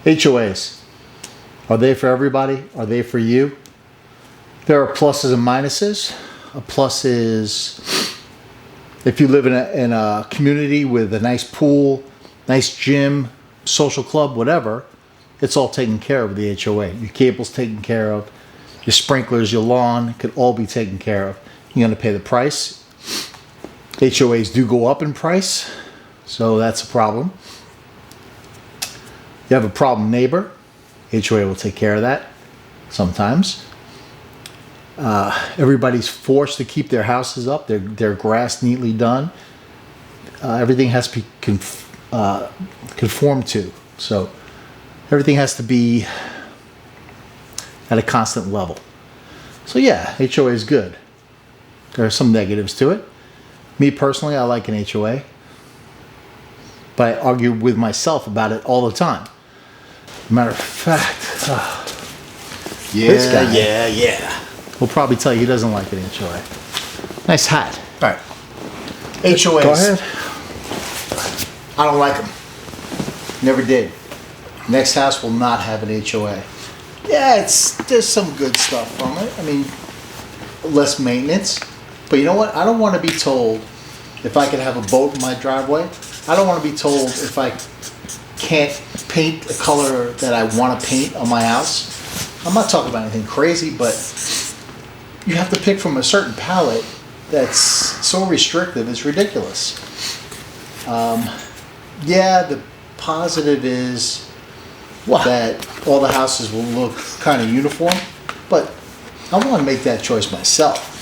HOAs. Are they for everybody? Are they for you? There are pluses and minuses. A plus is if you live in a community with a nice pool, nice gym, social club, whatever, it's all taken care of with the HOA. Your cable's taken care of. Your sprinklers, your lawn could all be taken care of. You're going to pay the price. HOAs do go up in price, so that's a problem. You have a problem neighbor, HOA will take care of that sometimes. Everybody's forced to keep their houses up, their grass neatly done. Everything has to be conformed to. So everything has to be at a constant level. So yeah, HOA is good. There are some negatives to it. Me personally, I like an HOA. But I argue with myself about it all the time. Matter of fact, this guy, yeah. will probably tell you he doesn't like an HOA. Nice hat. All right. HOAs. Go ahead. I don't like them. Never did. Next house will not have an HOA. Yeah, there's some good stuff from it. I mean, less maintenance. But you know what? I don't want to be told if I can have a boat in my driveway. I don't want to be told if I can't paint the color that I want to paint on my house. I'm not talking about anything crazy, but you have to pick from a certain palette that's so restrictive, it's ridiculous. Yeah, the positive is that all the houses will look kind of uniform, but I want to make that choice myself.